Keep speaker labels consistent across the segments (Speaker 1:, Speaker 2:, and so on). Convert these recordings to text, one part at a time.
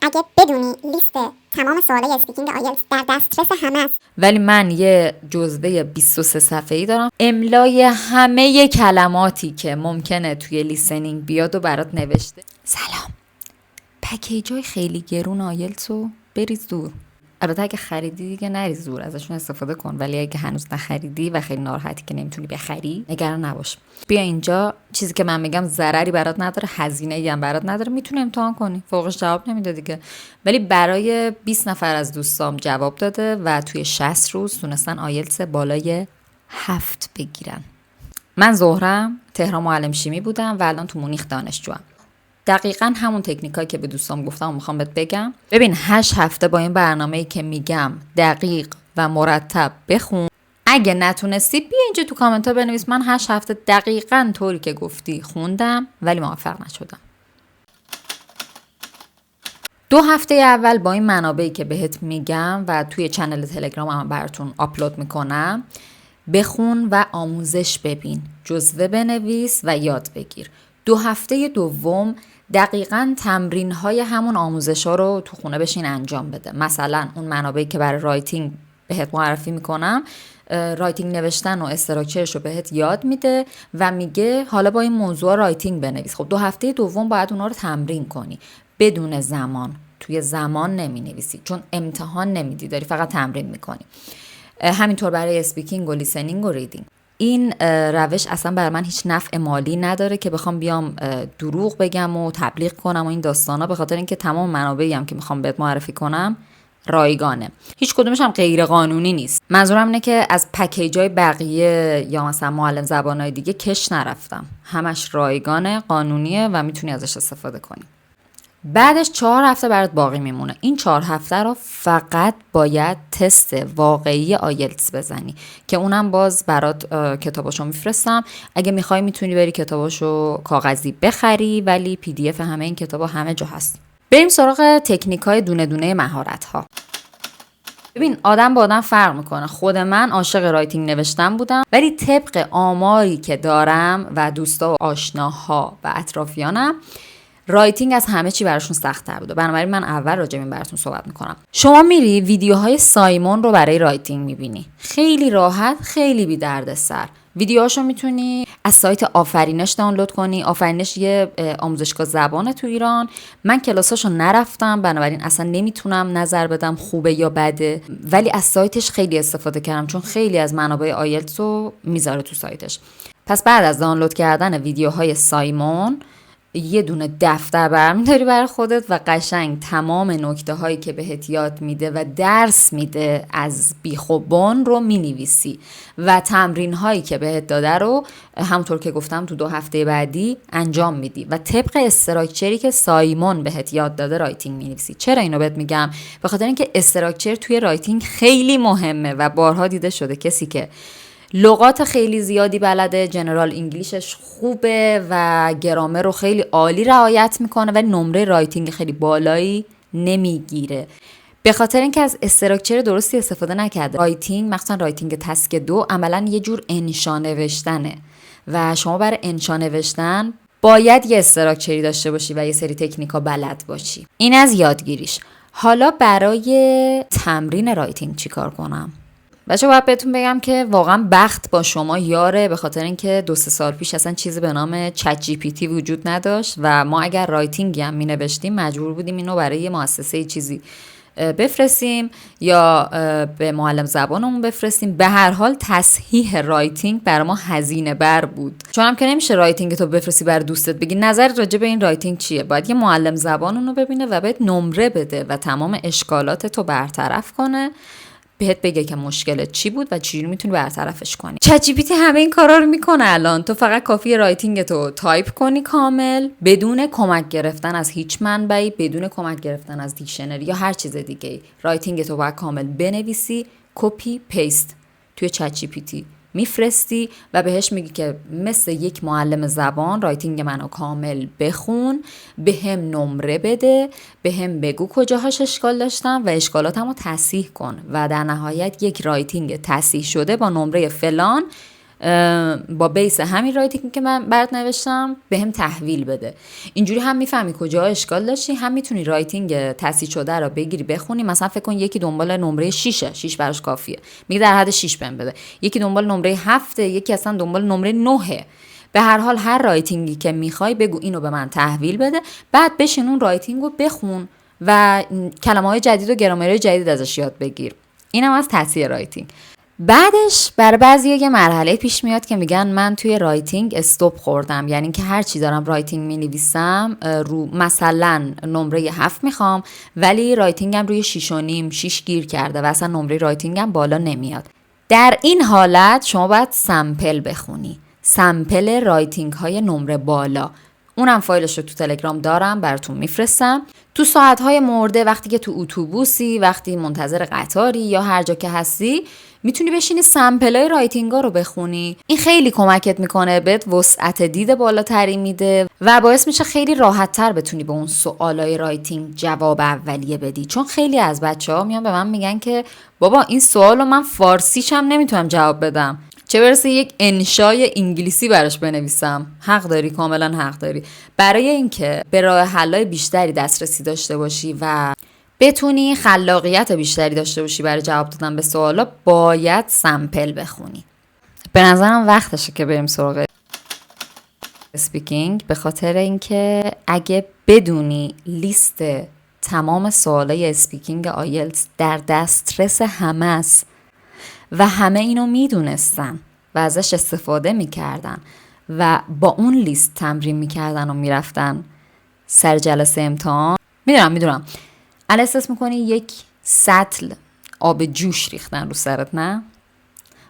Speaker 1: اگه بدونی لیست تمام سوالای اسپیکینگ آیلتس در دسترس همه است،
Speaker 2: ولی من یه جزوه 23 صفحه‌ای دارم املای همه کلماتی که ممکنه توی لیسنینگ بیاد و برات نوشته. سلام، پکیجای خیلی گرون آیلتس رو بریز دور. البته اگه خریدی دیگه نریز دور، ازشون استفاده کن، ولی اگه هنوز نخریدی و خیلی ناراحتی که نمیتونی بخری، نگران نباش. بیا اینجا، چیزی که من میگم ضرری برات نداره، هزینه‌ای هم برات نداره، میتونی امتحان کنی. فوقش جواب نمیده دیگه. ولی برای 20 نفر از دوستام جواب داده و توی 60 روز تونستن آیلتس بالای 7 بگیرن. من زهرم، تهران معلم شیمی بودم و الان تو مونیخ دانشجوام. دقیقاً همون تکنیکایی که به دوستام گفتم و میخوام بهت بگم. ببین 8 هفته با این برنامه‌ای که میگم دقیق و مرتب بخون. اگه نتونستی بیا اینجا تو کامنت ها بنویس من 8 هفته دقیقاً طوری که گفتی خوندم ولی موفق نشدم. 2 هفته اول با این منابعی که بهت میگم و توی چنل تلگرام هم براتون آپلود میکنم بخون و آموزش ببین، جزوه بنویس و یاد بگیر. 2 هفته دوم دقیقاً تمرین های همون آموزش ها رو تو خونه بشین انجام بده. مثلا اون منابعی که برای رایتینگ بهت معرفی میکنم، رایتینگ نوشتن و استراکچرش رو بهت یاد میده و میگه حالا با این موضوع رایتینگ بنویس. خب 2 هفته دوم باید اونا رو تمرین کنی بدون زمان. توی زمان نمی نویسی چون امتحان نمیدی، داری فقط تمرین میکنی. همینطور برای اسپیکینگ و لیسنینگ و ریدینگ. این روش اصلا برای من هیچ نفع مالی نداره که بخوام بیام دروغ بگم و تبلیغ کنم و این داستانا، به خاطر اینکه تمام منابعی هم که میخوام بهت معرفی کنم رایگانه، هیچ کدومش هم غیر قانونی نیست. منظورم اینه که از پکیجای بقیه یا مثلا معلم زبانهای دیگه کش نرفتم، همش رایگانه، قانونیه و میتونی ازش استفاده کنی. بعدش 4 هفته برات باقی میمونه. این 4 هفته رو فقط باید تست واقعی آیلتس بزنی که اونم باز برات کتاباشو میفرستم. اگه میخوای میتونی بری کتاباشو کاغذی بخری، ولی پی دی اف همه این کتابا همه جا هست. بریم سراغ تکنیک‌های دونه دونه مهارت‌ها. ببین آدم با آدم فرق میکنه. خود من عاشق رایتینگ نوشتن بودم، ولی طبق آماری که دارم و دوستا و آشناها و اطرافیانم، رایتینگ از همه چی براشون سخت‌تر بوده. بنابراین من اول راجع به این براتون صحبت میکنم. شما میری ویدیوهای سایمون رو برای رایتینگ میبینی، خیلی راحت، خیلی بی دردسر. ویدیوهاشو میتونی از سایت آفرینش دانلود کنی. آفرینش یه آموزشگاه زبانه تو ایران. من کلاساشو نرفتم، بنابراین اصلا نمیتونم نظر بدم خوبه یا بده، ولی از سایتش خیلی استفاده کردم چون خیلی از منابع آیلتس رو میذاره تو سایتش. پس بعد از دانلود کردن ویدیوهای سایمون یه دونه دفتر برمی‌داری برای خودت و قشنگ تمام نکته هایی که بهت یاد میده و درس میده از بیخ و بن رو مینویسی و تمرین هایی که بهت داده رو همونطور که گفتم تو 2 هفته بعدی انجام میدی و طبق استراکچری که سایمون بهت یاد داده رایتینگ مینویسی. چرا اینو بهت میگم؟ به خاطر اینکه استراکچر توی رایتینگ خیلی مهمه و بارها دیده شده کسی که لغات خیلی زیادی بلده، جنرال انگلیشش خوبه و گرامر رو خیلی عالی رعایت میکنه ولی نمره رایتینگ خیلی بالایی نمیگیره، به خاطر اینکه از استراکچر درستی استفاده نکرده. رایتینگ، مخصوصا رایتینگ تسک 2، عملا یه جور انشا نوشتنه و شما برای انشا نوشتن باید یه استراکچری داشته باشی و یه سری تکنیکا بلد باشی. این از یادگیریش. حالا برای تمرین رایتینگ چیکار کنم؟ بچه باید بهتون بگم که واقعا بخت با شما یاره، به خاطر اینکه 2-3 سال پیش اصلا چیزی به نام چت جی پی تی وجود نداشت و ما اگر رایتینگی هم می نوشتیم مجبور بودیم اینو برای یه مؤسسه چیزی بفرستیم یا به معلم زبانمون بفرستیم. به هر حال تصحیح رایتینگ برای ما هزینه بر بود، چون هم که نمیشه رایتینگ تو بفرستی بر دوستت بگی نظر راجع به این رایتینگ چیه. باید یه معلم زبان اونو ببینه و بهت نمره بده و تمام اشکالات تو برطرف کنه، بهت بگه که مشکلت چی بود و چجوری میتونی برطرفش کنی. چت جی پی تی همه این کارا رو میکنه الان. تو فقط کافیه رایتینگ تو تایپ کنی کامل، بدون کمک گرفتن از هیچ منبعی، بدون کمک گرفتن از دیکشنری یا هر چیز دیگه. رایتینگ تو باید کامل بنویسی، کپی پیست توی چت جی پی تی میفرستی و بهش میگی که مثل یک معلم زبان رایتینگ منو کامل بخون، به هم نمره بده، به هم بگو کجاهاش اشکال داشتم و اشکالاتمو تصحیح کن و در نهایت یک رایتینگ تصحیح شده با نمره فلان با بیس همین رایتینگ که من برات نوشتم بهم تحویل بده. اینجوری هم میفهمی کجا اشکال داشتی، هم میتونی رایتینگ تصحیح شده رو بگیری بخونی. مثلا فکر کن یکی دنبال نمره 6 براش کافیه، میگه در حد 6 بهم بده. یکی دنبال نمره 7، یکی اصلا دنبال نمره 9. به هر حال هر رایتینگی که میخوای بگو اینو به من تحویل بده، بعد بشین اون رایتینگ رو بخون و کلمه‌های جدید و گرامرهای جدید ازش یاد بگیر. اینم از تصحیح رایتینگ. بعدش برای بعضی‌ها یه مرحله پیش میاد که میگن من توی رایتینگ استاپ خوردم، یعنی که هر چی دارم رایتینگ مینویسم رو مثلا نمره 7 میخوام ولی رایتینگم روی 6.5 گیر کرده و اصلا نمره رایتینگم بالا نمیاد. در این حالت شما باید سمپل بخونی، سمپل رایتینگ های نمره بالا. اونم فایلش رو تو تلگرام دارم براتون میفرستم. تو ساعت‌های مرده، وقتی که تو اتوبوسی، وقتی منتظر قطاری یا هر جا که هستی، میتونی بشینی سمپلای رایتینگا رو بخونی. این خیلی کمکت میکنه، بهت وسعت دید بالاتری میده و باعث میشه خیلی راحت‌تر بتونی به اون سوالای رایتینگ جواب اولیه بدی. چون خیلی از بچه‌ها میان به من میگن که بابا این سوالو من فارسیش هم نمیتونم جواب بدم، چه برسه یک انشای انگلیسی براش بنویسم. حق داری، کاملا حق داری. برای اینکه به راه حل‌های بیشتری دسترسی داشته باشی و بتونی خلاقیت بیشتری داشته باشی برای جواب دادن به سوالا، باید سمپل بخونی. به نظرم وقتشه که بریم سراغ اسپیکینگ، به خاطر اینکه اگه بدونی لیست تمام سوالای اسپیکینگ آیلتس در دسترس همه است و همه اینو میدونستن و ازش استفاده میکردن و با اون لیست تمرین میکردن و میرفتن سر جلسه امتحان. میدونم الان احساس میکنی یک سطل آب جوش ریختن رو سرت، نه؟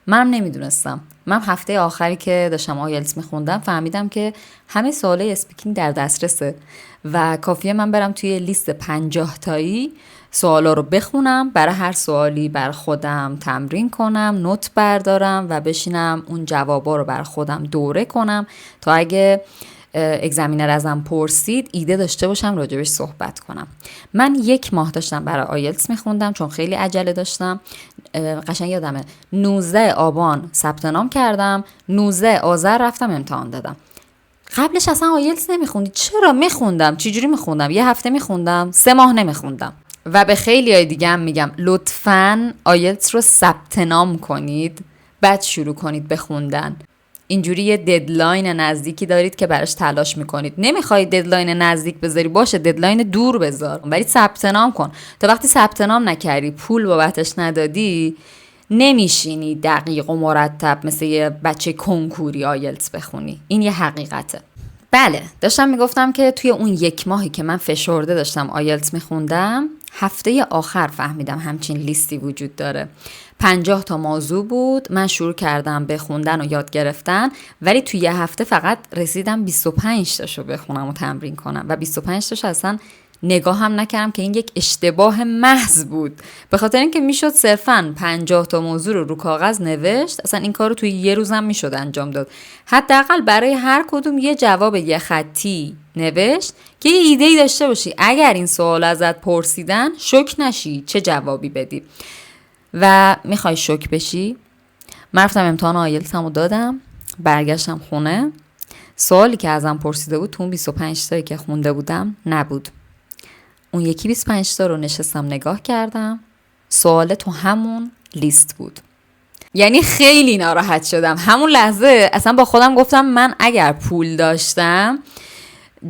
Speaker 2: منم نمیدونستم. من هفته آخری که داشتم آیلتس میخوندم فهمیدم که همه سوالای اسپیکینگ در دسترسه و کافیه من برم توی لیست 50 تایی سوالا رو بخونم، برای هر سوالی بر خودم تمرین کنم، نوت بردارم و بشینم اون جوابا رو بر خودم دوره کنم تا اگه اگزمینر ازم پرسید ایده داشته باشم راجبش صحبت کنم. من 1 ماه داشتم برای آیلتس میخوندم چون خیلی عجله داشتم. قشنگ یادمه 19 آبان ثبت نام کردم، 19 آذر رفتم امتحان دادم. قبلش اصلا آیلتس نمیخوندی؟ چرا میخوندم؟ چجوری میخوندم؟ 1 هفته میخوندم، 3 ماه نمیخوندم. و به خیلی های دیگه هم میگم لطفاً آیلتس رو ثبت نام کنید بعد شروع کنید به خوندن. اینجوری یه ددلاین نزدیکی دارید که براش تلاش میکنید. نمیخواید ددلاین نزدیک بذاری، باشه ددلاین دور بذار، ولی ثبت نام کن. تا وقتی ثبت نام نکردی، پول بابتش ندادی، نمیشینی دقیق و مرتب مثل یه بچه کنکوری آیلتس بخونی. این یه حقیقته. بله، داشتم میگفتم که توی اون 1 ماهی که من فشرده داشتم آیلتس میخوندم، هفته آخر فهمیدم همچین لیستی وجود داره. 50 تا موضوع بود. من شروع کردم به خوندن و یاد گرفتن، ولی توی 1 هفته فقط رسیدم 25 تاشو بخونم و تمرین کنم و 25 تاش اصلا نگاه هم نکردم که این یک اشتباه محض بود، به خاطر اینکه میشد صرفاً 50 تا موضوع رو کاغذ نوشت. اصلا این کارو توی 1 روزم میشد انجام داد. حداقل برای هر کدوم یه جواب 1 خطی نوشت که یه ایده‌ای داشته باشی اگر این سوال ازت پرسیدن شوک نشی چه جوابی بدی. و میخوای شوک بشی؟ من رفتم امتحان آیلتسمو دادم، برگشتم خونه. سوالی که ازم پرسیده بود تو اون 25 تایی که خونده بودم نبود. اون یکی 25 تا رو نشستم نگاه کردم، سوال تو همون لیست بود. یعنی خیلی ناراحت شدم همون لحظه. اصلا با خودم گفتم من اگر پول داشتم،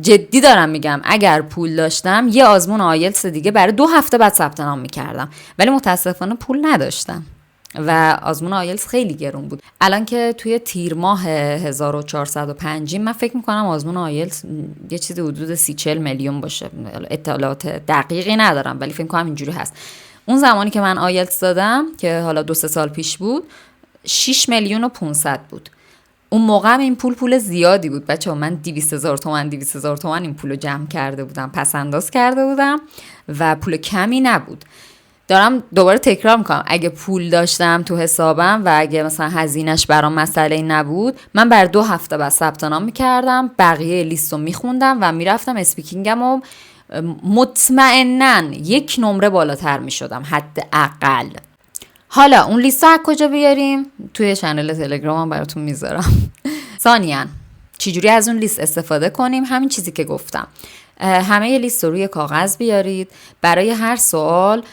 Speaker 2: جدی دارم میگم، اگر پول داشتم یه آزمون آیلتس دیگه برای 2 هفته بعد ثبت نام میکردم، ولی متاسفانه پول نداشتم و آزمون آیلتس خیلی گرون بود. الان که توی تیر ماه 1405 من فکر میکنم آزمون آیلتس یه چیزی حدود 30-40 میلیون باشه. اطلاعات دقیقی ندارم ولی فکر میکنم اینجوری هست. اون زمانی که من آیلتس دادم که حالا 2-3 سال پیش بود، 6 میلیون و 500 بود. اون موقع این پول زیادی بود بچه‌ها. من 200,000 تومان این پولو جمع کرده بودم، پس انداز کرده بودم و پول کمی نبود. دارم دوباره تکرار میکنم، اگه پول داشتم تو حسابم و اگه مثلا هزینه‌اش برام مسئله نبود، من بر 2 هفته بعد ثبت نام میکردم، بقیه لیستو میخوندم و میرفتم اسپیکینگمو مطمئناً 1 نمره بالاتر میشدم حداقل. حالا اون لیست از کجا بیاریم؟ توی چنل تلگرامم براتون میذارم. ثانیاً چجوری از اون لیست استفاده کنیم؟ همین چیزی که گفتم. همه لیست رو روی کاغذ بیارید. برای هر سوال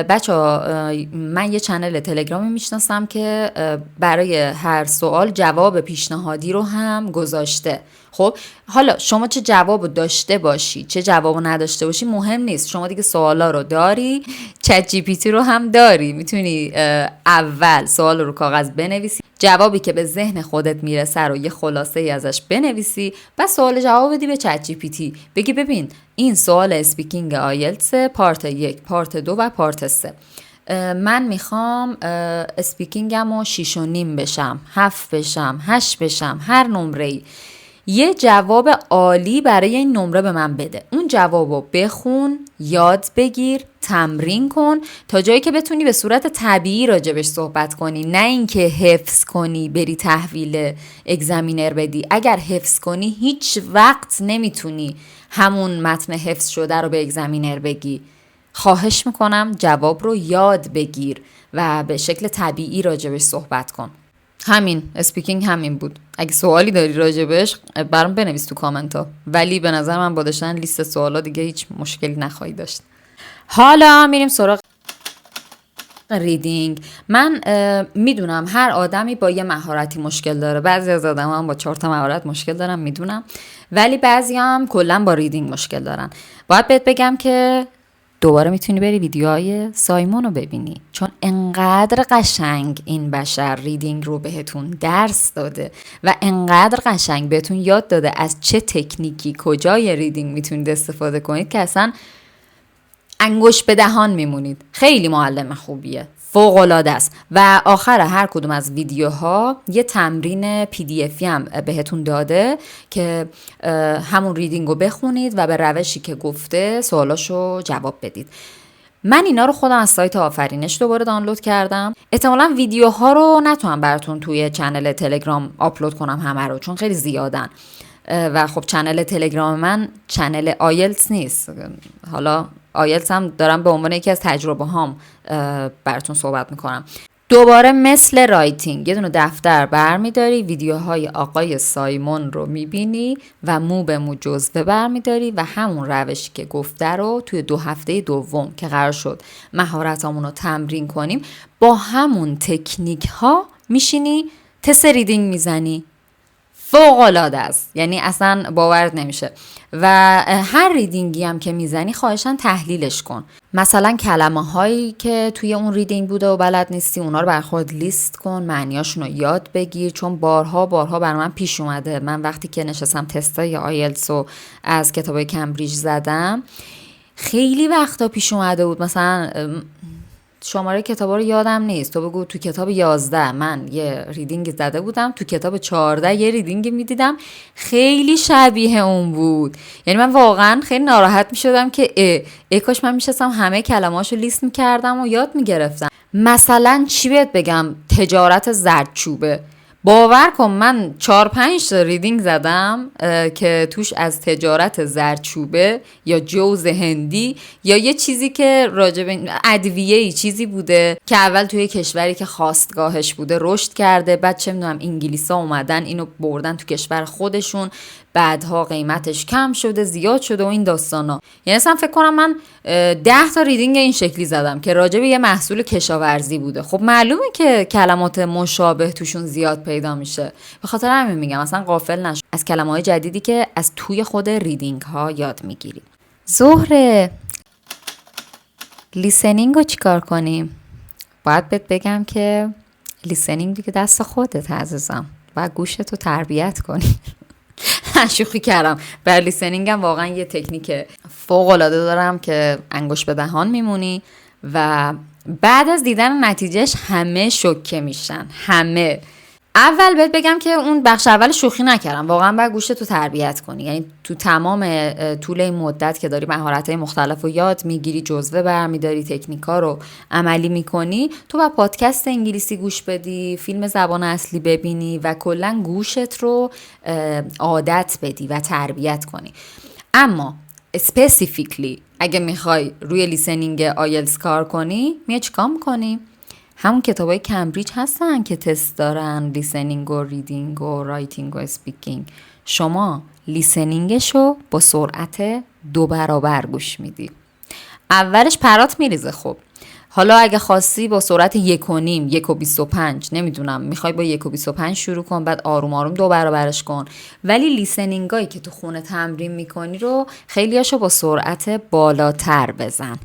Speaker 2: بچه‌ها، من یه چنل تلگرامی میشناسم که برای هر سوال جواب پیشنهادی رو هم گذاشته. خب حالا شما چه جواب داشته باشی چه جواب نداشته باشی مهم نیست، شما دیگه سوالا رو داری، چت جی پی تی رو هم داری، میتونی اول سوال رو کاغذ بنویسی، جوابی که به ذهن خودت میرسه رو یه خلاصه ای ازش بنویسی و سوال جواب بدی به چت جی پی تی، بگی ببین این سوال اسپیکینگ آیلتس پارت 1 پارت 2 و پارت 3، من میخوام اسپیکینگم رو 6.5 بشم، 7 بشم، 8 بشم، هر نمره‌ای یه جواب عالی برای این نمره به من بده. اون جواب رو بخون، یاد بگیر، تمرین کن تا جایی که بتونی به صورت طبیعی راجبش صحبت کنی، نه اینکه حفظ کنی بری تحویل اگزمینر بدی. اگر حفظ کنی هیچ وقت نمیتونی همون متن حفظ شده رو به اگزمینر بگی. خواهش میکنم جواب رو یاد بگیر و به شکل طبیعی راجبش صحبت کن. همین اسپیکینگ همین بود. اگه سوالی داری راجبش برام بنویس تو کامنت ها، ولی به نظر من با داشتن لیست سوالا دیگه هیچ مشکلی نخواهی داشت. حالا میریم سراغ ریدینگ. من میدونم هر آدمی با یه مهارتی مشکل داره، بعضی از آدم هم با 4 تا مهارت مشکل دارن میدونم، ولی بعضی هم کلا با ریدینگ مشکل دارن. باید بهت بگم که دوباره میتونی بری ویدیوهای سایمون رو ببینی، چون انقدر قشنگ این بشر ریدینگ رو بهتون درس داده و انقدر قشنگ بهتون یاد داده از چه تکنیکی کجای ریدینگ میتونید استفاده کنید که اصلا انگوش به دهان میمونید. خیلی معلم خوبیه، فوق‌العاده است. و آخر هر کدوم از ویدیوها یه تمرین پی دی افی هم بهتون داده که همون ریدینگ رو بخونید و به روشی که گفته سوالاشو جواب بدید. من اینا رو خودم از سایت آفرینش دوباره دانلود کردم. احتمالاً ویدیوها رو نتونم براتون توی چنل تلگرام آپلود کنم همه رو، چون خیلی زیادن و خب چنل تلگرام من چنل آیلتس نیست. حالا آیلتس هم دارم به عنوان یکی از تجربه هام براتون صحبت میکنم. دوباره مثل رایتینگ یه دونه دفتر برمیداری، ویدیوهای آقای سایمون رو میبینی و مو به مو جزوه برمیداری و همون روشی که گفته رو توی 2 هفته دوم که قرار شد مهارتامون رو تمرین کنیم با همون تکنیک ها میشینی تست ریدینگ میزنی. فوق‌العاده است، یعنی اصلا باورت نمیشه. و هر ریدینگی هم که میزنی خواهشاً تحلیلش کن. مثلا کلمه هایی که توی اون ریدینگ بوده و بلد نیستی اونا رو برخورد لیست کن، معنیاشون رو یاد بگیر، چون بارها برای من پیش اومده. من وقتی که نشستم تستای آیلتس رو از کتابای کمبریج زدم خیلی وقتا پیش اومده بود مثلا شماره کتابا رو یادم نیست، تو بگو تو کتاب 11 من یه ریدینگ زده بودم، تو کتاب 14 یه ریدینگ میدیدم خیلی شبیه اون بود. یعنی من واقعا خیلی ناراحت میشدم که کاش من میشستم همه کلمه‌هاشو لیست میکردم و یاد میگرفتم. مثلا چی بهت بگم، تجارت زردچوبه، باور کن من 4-5 تا ریدینگ زدم که توش از تجارت زردچوبه یا جوز هندی یا یه چیزی که راجب ادویه‌ای چیزی بوده که اول توی کشوری که خواستگاهش بوده رشد کرده، بعد چه میدونم انگلیسا اومدن اینو بردن تو کشور خودشون، بعدها قیمتش کم شده زیاد شده و این داستانا. یعنی اصلا فکر کنم من 10 تا ریدینگ این شکلی زدم که راجع به یه محصول کشاورزی بوده. خب معلومه که کلمات مشابه توشون زیاد پیدا میشه. به خاطر همین میگم اصلا غافل نشو از کلمه‌های جدیدی که از توی خود ریدینگ ها یاد میگیری. زهره، لیسنینگ رو چیکار کنیم؟ باید بهت بگم که لیسنینگ دیگه دست خودت عزیزم، باید گوشتو تربیت کنی. شوخی کردم. بر لیسنینگ هم واقعا یه تکنیک فوق‌العاده دارم که انگوش به دهان میمونی و بعد از دیدن نتیجهش همه شوکه میشن. همه. اول بهت بگم که اون بخش اول شوخی نکردم، واقعا باید گوشتو تربیت کنی. یعنی تو تمام طول این مدت که داری مهارت‌های مختلف رو یاد میگیری، جزوه برمیداری، تکنیکا رو عملی میکنی، تو با پادکست انگلیسی گوش بدی، فیلم زبان اصلی ببینی و کلا گوشت رو عادت بدی و تربیت کنی. اما اسپسیفیکلی اگه میخوای روی لیسنینگ آیلتس کار کنی، میای چیکار میکنی؟ همون کتابای کمبریج هستن که تست دارن لیسنینگ و ریدینگ و رایتینگ و اسپیکینگ. شما لیسنینگشو با سرعت 2 برابر گوش میدی. اولش پرات میریزه. خب حالا اگه خواستی با سرعت 1.5 1.25 نمیدونم میخوای با 1.25 شروع کن، بعد آروم آروم 2 برابرش کن. ولی لیسنینگایی که تو خونه تمرین میکنی رو خیلیاشو با سرعت بالاتر بزن.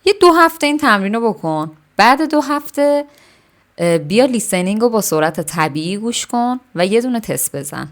Speaker 2: یه 2 هفته این تمرین رو بکن، بعد 2 هفته بیا لیسنینگ رو با سرعت طبیعی گوش کن و یه دونه تست بزن.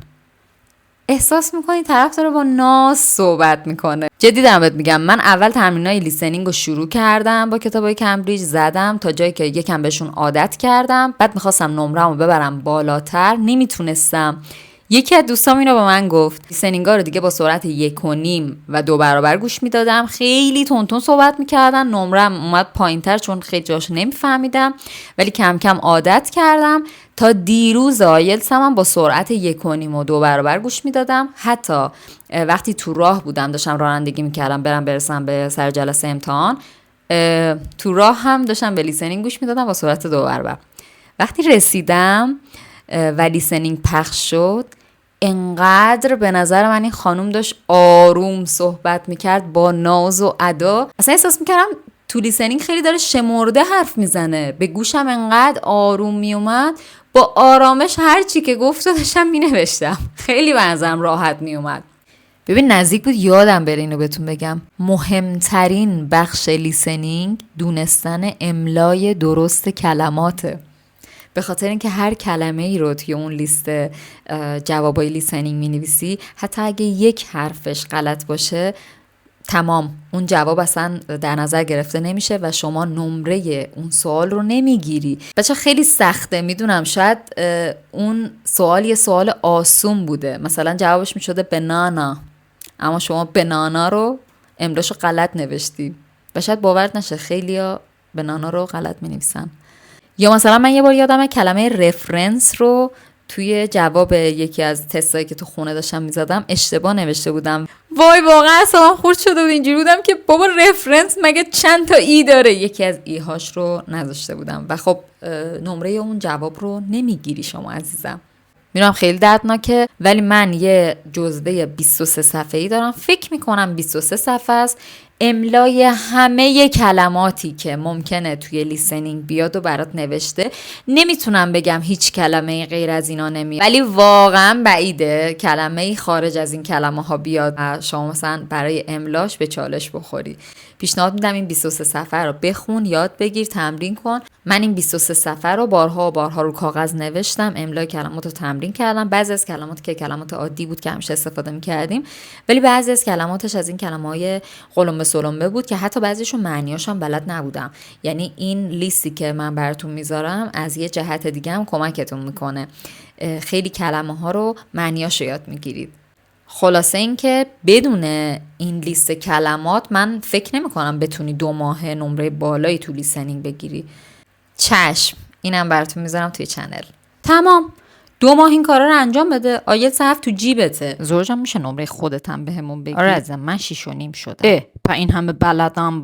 Speaker 2: احساس میکنی طرف داره با ناز صحبت میکنه. جدی دارم بهت میگم، من اول تمرینای لیسنینگ رو شروع کردم با کتابای کمبریج، زدم تا جایی که یکم بهشون عادت کردم، بعد میخواستم نمره‌مو ببرم بالاتر، نمیتونستم. یکی از دوستام اینو به من گفت، لیسنینگا رو دیگه با سرعت 1.5 و 2 برابر گوش میدادم، خیلی تون صحبت میکردن، نمرم اومد پایینتر چون خیلی جاش نمیفهمیدم، ولی کم کم عادت کردم تا دیروز آیلتس هم با سرعت 1.5 و 2 برابر گوش میدادم. حتی وقتی تو راه بودم داشتم رانندگی میکردم برسم به سر جلسه امتحان، تو راه هم داشتم به لیسنینگ گوش میدادم با سرعت 2 برابر. وقتی رسیدم و لیسنینگ پخش شد، انقدر به نظر من این خانوم داشت آروم صحبت میکرد با ناز و ادا، اصلا احساس میکردم تو لیسنینگ خیلی داره شمرده حرف میزنه. به گوشم انقدر آروم میومد، با آرامش هر چی که گفت داشتم مینوشتم. خیلی به نظرم راحت میومد. ببین نزدیک بود یادم بره اینو بهتون بگم، مهمترین بخش لیسنینگ دونستن املای درست کلماته. به خاطر اینکه هر کلمه ای رو توی اون لیست جوابای لیسنینگ می‌نویسی، حتی اگه یک حرفش غلط باشه تمام، اون جواب اصلا در نظر گرفته نمیشه و شما نمره اون سوال رو نمیگیری. بچه خیلی سخته، میدونم شاید اون سوال یه سوال آسون بوده، مثلا جوابش میشده بنانا، اما شما بنانا رو املاشو غلط نوشتی و شاید باورت نشه خیلیا بنانا رو غلط مینویسن. یا مثلا من یه بار یادمه کلمه رفرنس رو توی جواب یکی از تستایی که تو خونه داشتم میزدم اشتباه نوشته بودم. وای واقعا اصلا خورد شده بود، اینجوری بودم که بابا رفرنس مگه چند تا ای داره، یکی از ای هاش رو نذاشته بودم و خب نمره اون جواب رو نمیگیری شما عزیزم. میدونم خیلی دردناکه، ولی من یه جزوه 23 صفحه‌ای دارم، فکر میکنم 23 صفحه است، املای همه کلماتی که ممکنه توی لیسنینگ بیاد و برات نوشته. نمیتونم بگم هیچ کلمه غیر از اینا نمیاد، ولی واقعا بعیده کلمه خارج از این کلمه ها بیاد و شما مثلا برای املاش به چالش بخوری. پیشنهاد میدم این 23 صفحه رو بخون، یاد بگیر، تمرین کن. من این 23 صفحه رو بارها و بارها رو کاغذ نوشتم، املای کلمات رو تمرین کردم. بعضی از کلمات که کلمات عادی بود که همیشه استفاده می‌کردیم، ولی بعضی از کلماتش از این کلمه‌های قلمبه سلمبه بود که حتی بعضیشون معنیاش هم بلد نبودم. یعنی این لیستی که من براتون میذارم از یه جهت دیگه هم کمکتون میکنه، خیلی کلمه ها رو معنیاشو یاد میگیرید. خلاصه این که بدون این لیست کلمات من فکر نمی کنم بتونی 2 ماه نمره بالایی تو لیسنینگ بگیری. چشم، اینم براتون میذارم توی چنل. تمام، 2 ماه این کارا رو انجام بده، آیلتس هفت تو جیبته.
Speaker 3: زوجم میشه نمره خودت هم بهمون بگی؟
Speaker 2: آره ازم، من 6.5 شدم.
Speaker 3: پا این همه بلدم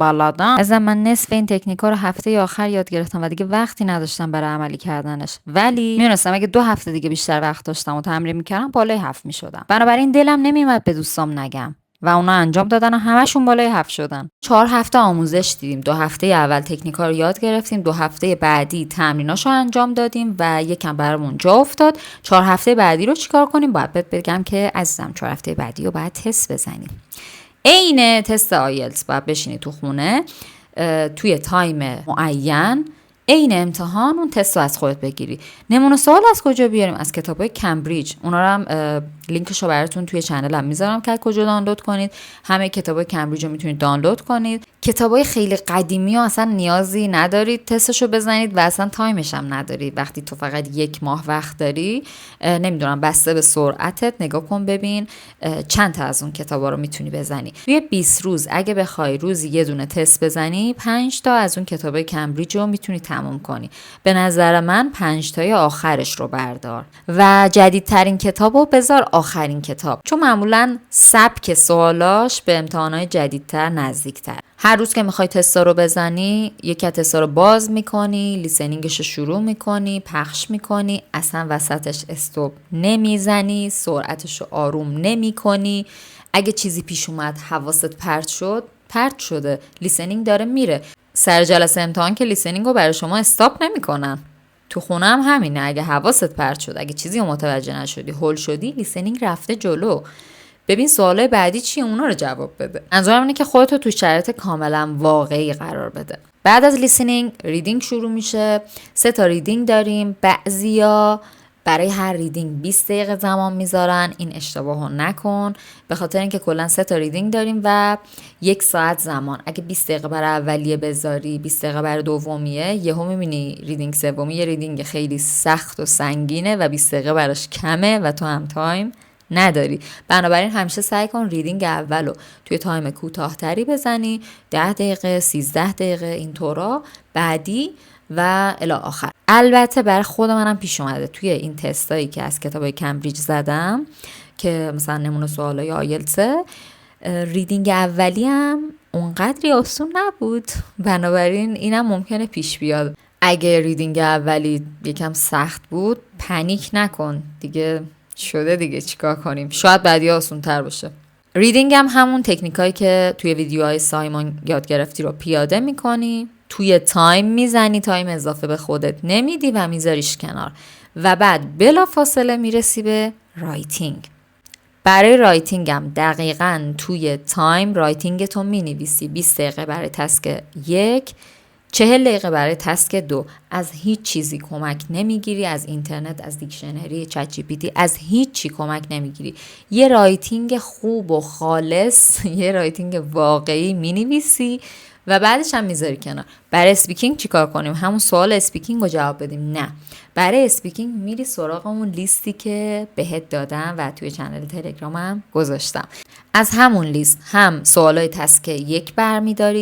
Speaker 2: ازم من نصف این تکنیکا رو هفته آخر یاد گرفتم و دیگه وقتی نداشتم برای عملی کردنش، ولی میدونستم اگه 2 هفته دیگه بیشتر وقت داشتم و تمرین میکردم بالای 7 میشدم. بنابراین دلم نمیومد به دوستام نگم و اونا انجام دادن و همشون بالای 7 شدن. 4 هفته آموزش دیدیم. 2 هفته اول تکنیکا رو یاد گرفتیم، 2 هفته بعدی تمریناشو انجام دادیم و یکم برامون جا افتاد. 4 هفته بعدی رو چیکار کنیم؟ باید بگم که عزیزم 4 هفته بعدی رو باید تست بزنیم. عین تست آیلتس، باید بشینی تو خونه توی تایم معین، عین امتحان اون تست رو از خودت بگیری. نمونه سوال از کجا بیاریم؟ از کتابای کمبریج. اونا رو هم لینکش رو براتون توی چنلم میذارم که کجا دانلود کنید. همه کتابای کمبریج رو میتونید دانلود کنید. کتابای خیلی قدیمی ها اصلا نیازی ندارید تستشو بزنید و اصلا تایمش هم نداری. وقتی تو فقط 1 ماه وقت داری، نمیدونم بسته به سرعتت، نگاه کن ببین چند تا از اون کتابا رو میتونی بزنی. توی 20 روز اگه بخوای روزی یه دونه تست بزنی، 5 تا از اون کتابای کمبریج رو میتونی تموم کنی. به نظر من 5 تای آخرش رو بردار و جدیدترین کتابو بذار آخرین کتاب، چون معمولا سبک سوالاش به امتحانات جدیدتر نزدیکتر. هر روز که میخوای تستا رو بزنی یکی از تستا رو باز میکنی، لیسنینگش رو شروع میکنی، پخش میکنی، اصلا وسطش استوب نمیزنی، سرعتش رو آروم نمیکنی. اگه چیزی پیش اومد حواست پرت شده، لیسنینگ داره میره. سر جلسه امتحان که لیسنینگ رو برای شما استاپ نمیکنن. تو خونه هم همینه، اگه حواست پرت شد، اگه چیزی رو متوجه نشدی، هول شدی، لیسنینگ رفته جلو. ببین سوالای بعدی چیه، اونا رو جواب بده. منظورم اینه که خودتو تو شرایط کاملا واقعی قرار بده. بعد از لیسنینگ ریدینگ شروع میشه. 3 تا ریدینگ داریم. بعضیا برای هر ریدینگ 20 دقیقه زمان میذارن. این اشتباهو نکن، به خاطر اینکه کلا 3 تا ریدینگ داریم و 1 ساعت زمان. اگه 20 دقیقه برای اولیه بذاری، 20 دقیقه برای دومیه، یهو میبینی ریدینگ سومی یه ریدینگ خیلی سخت و سنگینه و 20 دقیقه براش کمه و تو هم تایم نداری. بنابراین همیشه سعی کن ریدینگ اولو توی تایم کوتاه‌تری بزنی، 10 دقیقه، 13 دقیقه، اینطورا. بعدی و الی آخر. البته برای خود منم پیش اومده توی این تستایی که از کتابای کمبریج زدم که مثلا نمونه سوالای آیلتسه، ریدینگ اولی هم اونقدری آسون نبود. بنابراین اینم ممکنه پیش بیاد. اگه ریدینگ اولی یکم سخت بود، پنیک نکن دیگه، شده دیگه، چیکار کنیم، شاید بعدی آسون تر باشه. ریدینگ هم همون تکنیکایی که توی ویدیوهای سایمون یاد گرفتی رو پیاده میکنی، توی تایم میزنی، تایم اضافه به خودت نمیدی و میذاریش کنار و بعد بلا فاصله میرسی به رایتینگ. برای رایتینگ هم دقیقاً توی تایم رایتینگ تو مینویسی. 20 دقیقه برای تسک 1، 40 دقیقه برای تسک 2. از هیچ چیزی کمک نمیگیری، از اینترنت، از دیکشنری، چت جی پی تی، از هیچ چی کمک نمیگیری. یه رایتینگ خوب و خالص، یه رایتینگ واقعی مینویسی و بعدش هم میذاری کنار. برای اسپیکینگ چیکار کنیم؟ همون سوال اسپیکینگ رو جواب بدیم؟ نه، برای اسپیکینگ میری سراغ اون لیستی که بهت دادم و توی چنل تلگرامم گذاشتم. از همون لیست هم سوالای تسک 1 برمیداری.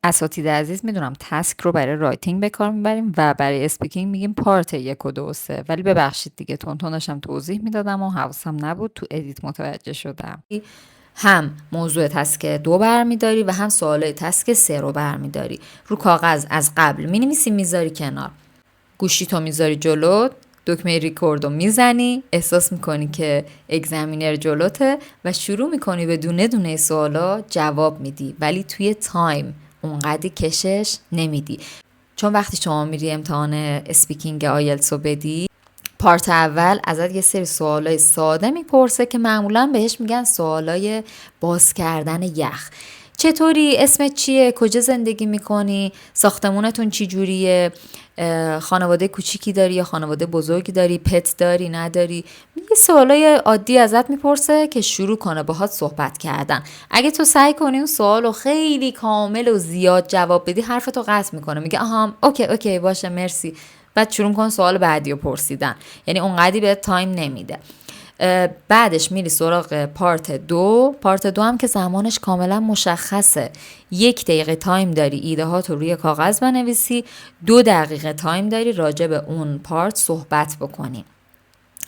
Speaker 3: اساتید عزیز، میدونم تسک رو برای رایتینگ به کار میبریم و برای اسپیکینگ میگیم پارت 1 و 2 و 3، ولی ببخشید دیگه تون داشتم توضیح میدادم و حواسم نبود، تو ادیت متوجه شدم.
Speaker 2: هم موضوع تسک 2 برمیداری و هم سوالای تسک 3 رو برمیداری. رو کاغذ از قبل مینویسی، میذاری کنار. گوشی تو میذاری جلوت، دکمه ریکورد رو میزنی، احساس میکنی که اگزمینر جلوته و شروع میکنی به دونه دونه سوالا جواب میدی، ولی توی تایم اونقدی کشش نمیدی. چون وقتی شما میری امتحان اسپیکینگ آیلتس رو بدی، پارت اول ازت یه سری سوالای ساده میپرسه که معمولا بهش میگن سوالای باز کردن یخ. چطوری؟ اسمت چیه؟ کجا زندگی میکنی؟ ساختمونتون چی جوریه؟ خانواده کوچیکی داری یا خانواده بزرگی داری؟ پت داری نداری؟ یه سوالای عادی ازت میپرسه که شروع کنه باهات صحبت کردن. اگه تو سعی کنی اون سوالو خیلی کامل و زیاد جواب بدی، حرفتو قطع میکنه، میگه آها اوکی باشه مرسی، بعد شروع کن سوال بعدی رو پرسیدن. یعنی اونقدی به تایم نمیده. بعدش میری سراغ پارت 2. پارت 2 هم که زمانش کاملا مشخصه. 1 دقیقه تایم داری ایده ها تو روی کاغذ بنویسی، 2 دقیقه تایم داری راجع به اون پارت صحبت بکنی.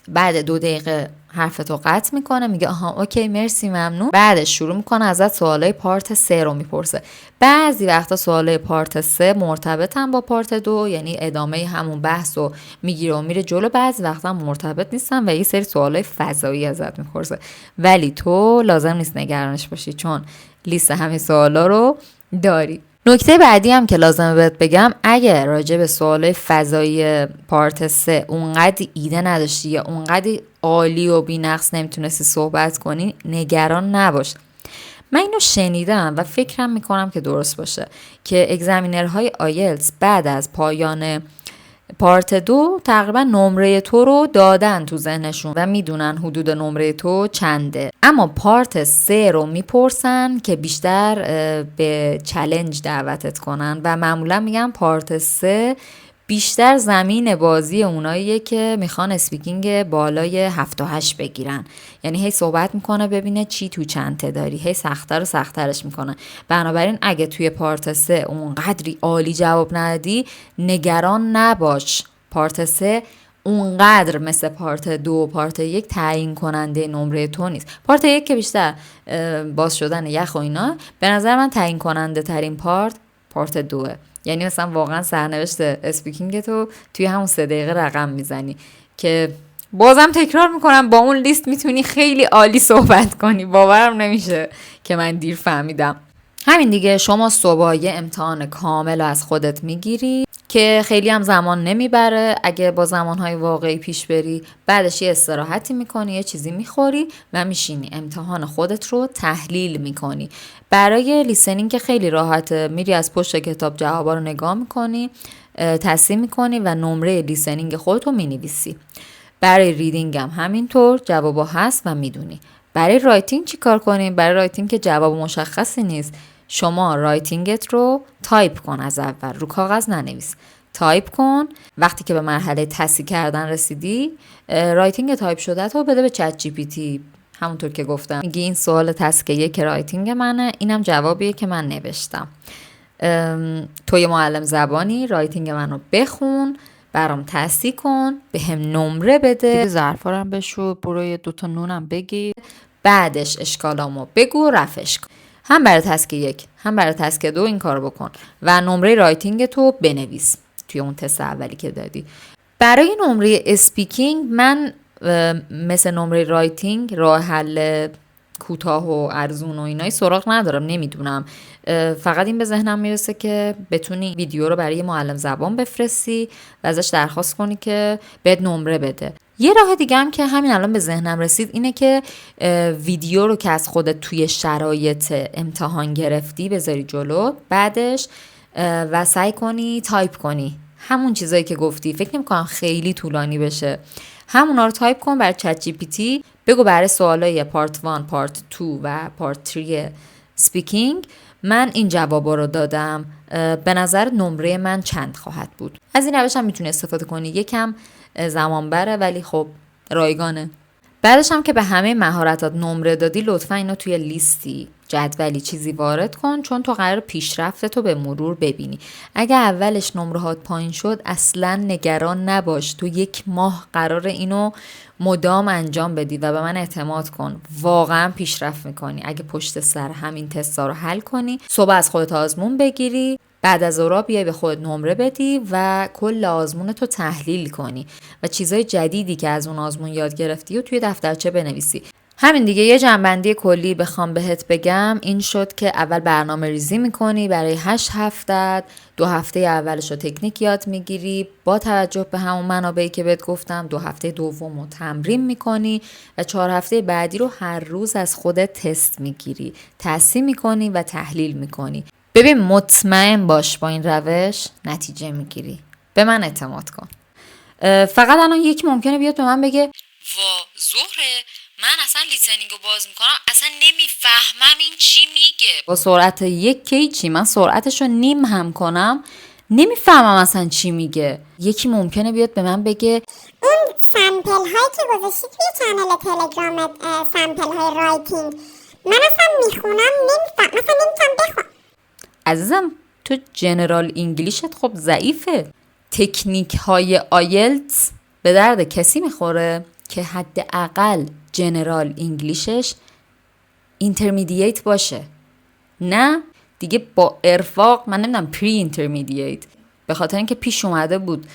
Speaker 2: بعد 2 دقیقه حرفتو قطع میکنه، میگه آها اوکی مرسی ممنون. بعدش شروع میکنه ازت سوالای پارت 3 رو میپرسه. بعضی وقتا سوالای پارت 3 مرتبطن با پارت 2، یعنی ادامه همون بحث رو میگیره و میره جلو. بعضی وقتا مرتبط نیستن و یه سری سوالای فضایی ازت میپرسه، ولی تو لازم نیست نگرانش باشی چون لیست همه سوالا رو داری. نکته بعدی هم که لازمه بهت بگم، اگه راجع به سوالای فضایی پارت 3 اونقدر ایده نداشتی یا اونقدر عالی و بی‌نقص نمیتونستی صحبت کنی، نگران نباش. من اینو شنیدم و فکرم میکنم که درست باشه که اگزمینرهای آیلتس بعد از پایان پارت 2 تقریبا نمره تو رو دادن تو ذهنشون و میدونن حدود نمره تو چنده، اما پارت 3 رو میپرسن که بیشتر به چالش دعوتت کنن و معمولا میگن پارت 3 بیشتر زمین بازی اوناییه که میخوان اسپیکینگ بالای 7 و 8 بگیرن. یعنی هی صحبت میکنه ببینه چی تو چنته داری، هی سخت‌تر و سخت‌ترش میکنه. بنابراین اگه توی پارت 3 اون قدری عالی جواب ندادی، نگران نباش. پارت 3 اونقدر مثل پارت 2 و پارت 1 تعیین کننده نمره تو نیست. پارت 1 که بیشتر باز شدن یخ و اینا، به نظر من تعیین کننده ترین پارت 2. یعنی مثلا واقعا سرنوشت اسپیکینگ تو توی همون 3 دقیقه رقم میزنی که بازم تکرار میکنم با اون لیست میتونی خیلی عالی صحبت کنی. باورم نمیشه که من دیر فهمیدم. همین دیگه، شما صبح یه امتحان کامل از خودت میگیری که خیلی هم زمان نمیبره اگه با زمانهای واقعی پیش بری. بعدش یه استراحتی میکنی، یه چیزی میخوری و میشینی امتحان خودت رو تحلیل میکنی. برای لیسنینگ که خیلی راحته، میری از پشت کتاب جوابا رو نگاه میکنی، تصحیح میکنی و نمره لیسنینگ خودت رو مینویسی. برای ریدینگ هم همینطور جوابا هست و میدونی. برای رایتینگ چی کار کنیم؟ برای رایتینگ که جواب مشخصی نیست، شما رایتینگت رو تایپ کن. از اول رو کاغذ ننویس، تایپ کن. وقتی که به مرحله تصحیح کردن رسیدی، رایتینگ تایپ شده تو بده به چت جی پی تی. همونطور که گفتم میگی این سوال تسک 1 رایتینگ منه، اینم جوابیه که من نوشتم. تو یه معلم زبانی، رایتینگ منو بخون، برام تصحیح کن، به هم نمره بده،
Speaker 3: ظرفارم بشو، برو یه 2 نونم بگیر،
Speaker 2: بعدش اشکالامو بگو، رفعش کن. هم برای تسک 1 هم برای تسک 2 این کارو بکن و نمره رایتینگ تو بنویس توی اون تست اولی که دادی. برای نمره اسپیکینگ من مثل نمره رایتینگ راه حل کوتاه و ارزون و اینای سراغ ندارم، نمیدونم. فقط این به ذهنم میرسه که بتونی ویدیو رو برای معلم زبان بفرستی و ازش درخواست کنی که بهت نمره بده. یه راه دیگه هم که همین الان به ذهنم رسید اینه که ویدیو رو که از خودت توی شرایط امتحان گرفتی بذاری جلو، بعدش و سعی کنی تایپ کنی همون چیزایی که گفتی. فکر نمی‌کنم خیلی طولانی بشه. همونا رو تایپ کن برای چت جی پی تی، بگو برای سوالای پارت 1، پارت 2 و پارت 3 سپیکینگ من این جوابا رو دادم، به نظر نمره من چند خواهد بود. از این روش هم میتونی استفاده کنی. یکم زمان بره ولی خب رایگانه. بعدش هم که به همه مهارتات نمره دادی، لطفا اینو توی لیستی، جدولی چیزی وارد کن، چون تو قرار پیشرفت تو به مرور ببینی. اگه اولش نمرهات پایین شد اصلا نگران نباش، تو 1 ماه قرار اینو مدام انجام بدی و به من اعتماد کن، واقعا پیشرفت میکنی اگه پشت سر همین تستا رو حل کنی. صبح از خودت آزمون بگیری، بعد از اورا بیای به خودت نمره بدی و کل آزمونتو تحلیل کنی و چیزای جدیدی که از اون آزمون یاد گرفتی و توی دفترچه بنویسی. همین دیگه. یه جنبندی کلی بخوام بهت بگم این شد که اول برنامه ریزی میکنی برای 8 هفته. 2 هفته اولش رو تکنیک یاد میگیری با توجه به همون منابعی که بهت گفتم. 2 هفته دوم رو تمرین میکنی و 4 هفته بعدی رو هر روز از خودت تست میگیری، تصحیح میکنی و تحلیل میکنی. ببین مطمئن باش با این روش نتیجه میگیری، به من اعتماد کن. فقط الان یکی ممکنه بیاد به من بگه وا زهره، من اصلا لیسنینگ رو باز میکنم اصلا نمیفهمم این چی میگه. با سرعت 1 کی چی؟ من سرعتش رو نیم هم کنم نمیفهمم اصلا چی میگه. یکی ممکنه بیاد به من بگه
Speaker 1: اون سمپل هایی که گذاشتی توی چنل تلگرامت، سمپل های رایتینگ، من اصلا میخونم نمیفهم، مثلا نمیتونم بخونم.
Speaker 2: عزیزم تو جنرال انگلیشت خب ضعیفه. تکنیک های آیلتس به درد کسی میخوره که حداقل جنرال انگلیشش اینترمدییت باشه، نه دیگه با ارفاق من نمیدونم پری اینترمدییت. به خاطر اینکه پیش اومده بود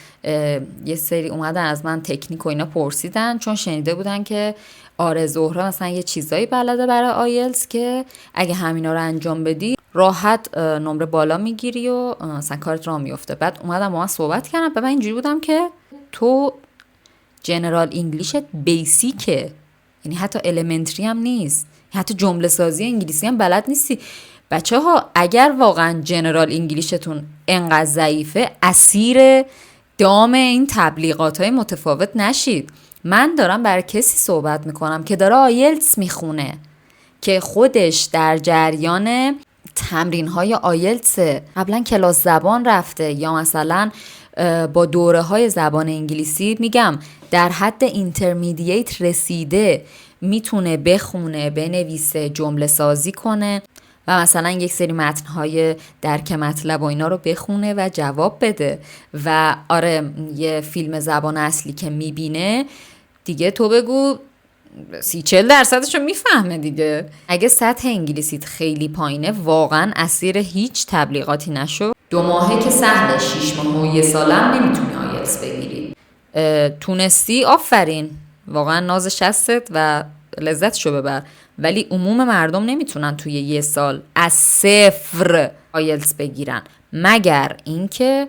Speaker 2: یه سری اومدن از من تکنیک و اینا پرسیدن، چون شنیده بودن که آره زهره مثلا یه چیزایی بلده برای آیلتس که اگه همینا رو انجام بدی راحت نمره بالا میگیری و مثلا کارت راه میفته. بعد اومدم با من صحبت کردم، به من اینجوری بودم که تو جنرال انگلیشت بیسیکه، یعنی حتی الیمنتری هم نیست، حتی جمله سازی انگلیسی هم بلد نیستی. بچه ها اگر واقعا جنرال انگلیشتون انقدر ضعیفه اسیر دام این تبلیغات های متفاوت نشید. من دارم برای کسی صحبت میکنم که داره آیلتس میخونه، که خودش در جریان تمرین های آیلتس، قبلا کلاس زبان رفته یا مثلا با دوره های زبان انگلیسی میگم در حد اینترمدییت رسیده، میتونه بخونه، بنویسه، جمله سازی کنه و مثلا یک سری متن‌های درک مطلب و اینا رو بخونه و جواب بده. و آره یه فیلم زبان اصلی که میبینه دیگه تو بگو 30-40% رو میفهمه دیگه. اگه سطح انگلیسیت خیلی پایینه واقعا اسیر هیچ تبلیغاتی نشو. 2 ماهه که سهله، 6 ماه و 1 سالم نمیتونی آیلتس بگیری. تونستی آفرین، واقعا ناز شستت و لذتشو ببر. ولی عموم مردم نمیتونن توی 1 سال از 0 آیلتس بگیرن، مگر اینکه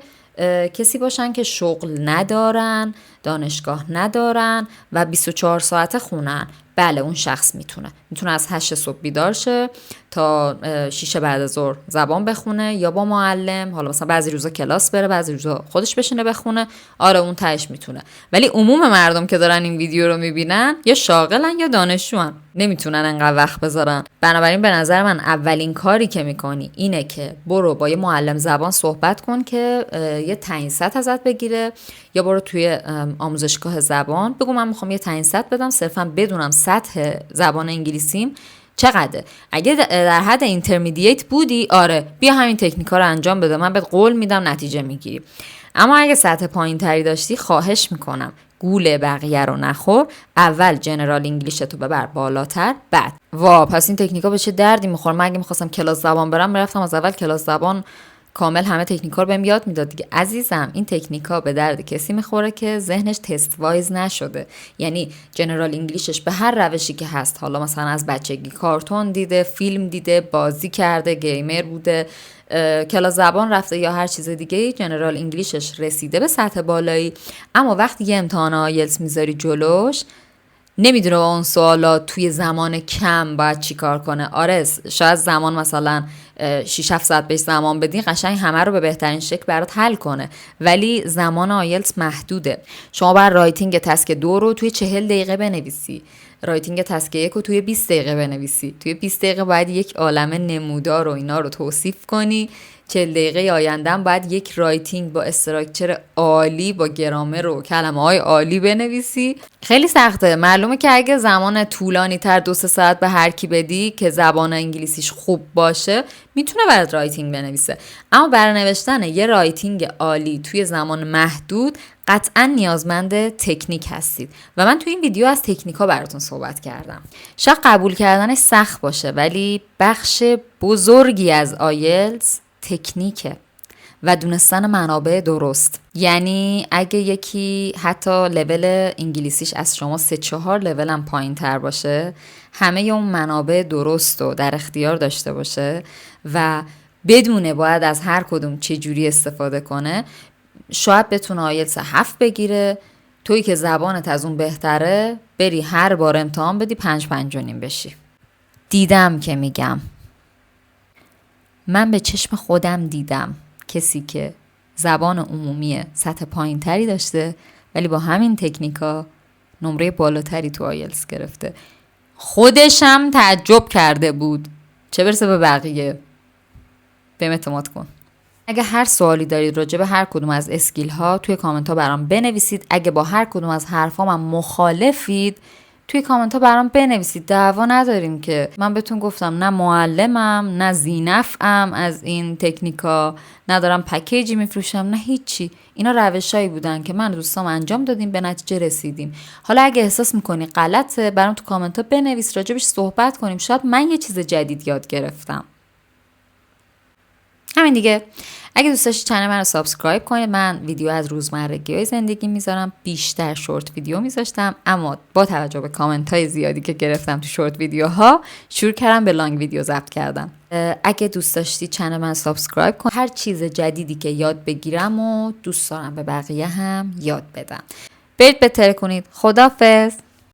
Speaker 2: کسی باشن که شغل ندارن، دانشگاه ندارن و 24 ساعته خونن. بله اون شخص میتونه از 8 صبح بیدار شه تا 6 بعد از ظهر زبان بخونه یا با معلم، حالا مثلا بعضی روزا کلاس بره، بعضی روزا خودش بشینه بخونه. آره اون تهش میتونه. ولی عموم مردم که دارن این ویدیو رو میبینن یا شاغلن یا دانشجوان، نمیتونن انقدر وقت بذارن. بنابراین به نظر من اولین کاری که میکنی اینه که برو با یه معلم زبان صحبت کن که یه تعیین سطح ازت بگیره، یا برو توی آموزشگاه زبان بگو من میخوام یه تعیین سطح بدم، صرفا بدونم سطح زبان انگلیسیم چقدره. اگه در حد اینترمدییت بودی آره بیا همین تکنیکا رو انجام بده، من بهت قول میدم نتیجه میگیری. اما اگه سطح پایین تری داشتی خواهش میکنم گول بقیه رو نخور، اول جنرال انگلیشتو ببر بالاتر، بعد پس این تکنیکا به چه دردی میخوره. من اگه میخواستم کلاس زبان برم میرفتم از اول کلاس زبان کامل همه تکنیکا رو بهم یاد میداد دیگه. عزیزم این تکنیکا به درد کسی میخوره که ذهنش تست وایز نشده، یعنی جنرال انگلیشش به هر روشی که هست، حالا مثلا از بچگی کارتون دیده، فیلم دیده، بازی کرده، گیمر بوده، کلاس زبان رفته یا هر چیز دیگه، جنرال انگلیشش رسیده به سطح بالایی، اما وقتی یه امتحان آیلتس میذاری جلوش نمیدونه با اون سوالات توی زمان کم باید چی کار کنه. آره شاید زمان مثلا 6-7 ساعت بهش زمان بدین قشنگ همه رو به بهترین شکل برات حل کنه، ولی زمان آیلتس محدوده. شما باید رایتینگ تسک 2 رو توی 40 دقیقه بنویسی، رایتینگ تسک 1 رو توی 20 دقیقه بنویسی. توی 20 دقیقه باید یک عالمه نمودار و اینا رو توصیف کنی. 40 دقیقه آینده باید یک رایتینگ با استراکچر عالی، با گرامر و کلمه‌های عالی بنویسی. خیلی سخته. معلومه که اگه زمان طولانی تر 2-3 ساعت به هر کی بدی که زبان انگلیسیش خوب باشه میتونه برات رایتینگ بنویسه، اما برای نوشتن یه رایتینگ عالی توی زمان محدود قطعا نیازمند تکنیک هستید و من توی این ویدیو از تکنیکا براتون صحبت کردم. شاید قبول کردنش سخت باشه ولی بخش بزرگی از آیلتس تکنیکه و دونستن منابع درست. یعنی اگه یکی حتی لول انگلیسیش از شما 3-4 لول هم پایین تر باشه، همه اون منابع درست رو در اختیار داشته باشه و بدونه باید از هر کدوم چه جوری استفاده کنه، شاید بتونه آیلتس 7 بگیره. توی که زبانت از اون بهتره بری هر بار امتحان بدی 5-5.5 بشی. دیدم که میگم، من به چشم خودم دیدم کسی که زبان عمومی سطح پایین تری داشته ولی با همین تکنیکا نمره بالاتری تو آیلتس گرفته. خودشم تعجب کرده بود، چه برسه به بقیه. بهم اعتماد کن. اگه هر سوالی دارید راجع به هر کدوم از اسکیل ها توی کامنت ها برام بنویسید. اگه با هر کدوم از حرفام هم مخالفید توی کامنت ها برام بنویسید. دعوا نداریم که. من بهتون گفتم نه معلمم، نه ذینفعم از این تکنیکا، ندارم پکیجی میفروشم، نه هیچی. اینا روشایی بودن که من دوستام انجام دادیم به نتیجه رسیدیم. حالا اگه احساس میکنی غلطه برام تو کامنت ها بنویس، راجبش صحبت کنیم. شاید من یه چیز جدید یاد گرفتم. همین دیگه. اگه دوست داشتید چنل من رو سابسکرایب کنید. من ویدیو از روزمرگی های زندگی میذارم، بیشتر شورت ویدیو میذاشتم، اما با توجه به کامنت های زیادی که گرفتم تو شورت ویدیوها شروع کردم به لانگ ویدیو ضبط کردم. اگه دوست داشتید چنل من سابسکرایب کنید. هر چیز جدیدی که یاد بگیرم و دوست دارم به بقیه هم یاد بدم. برید بهتر کنید. خداحافظ.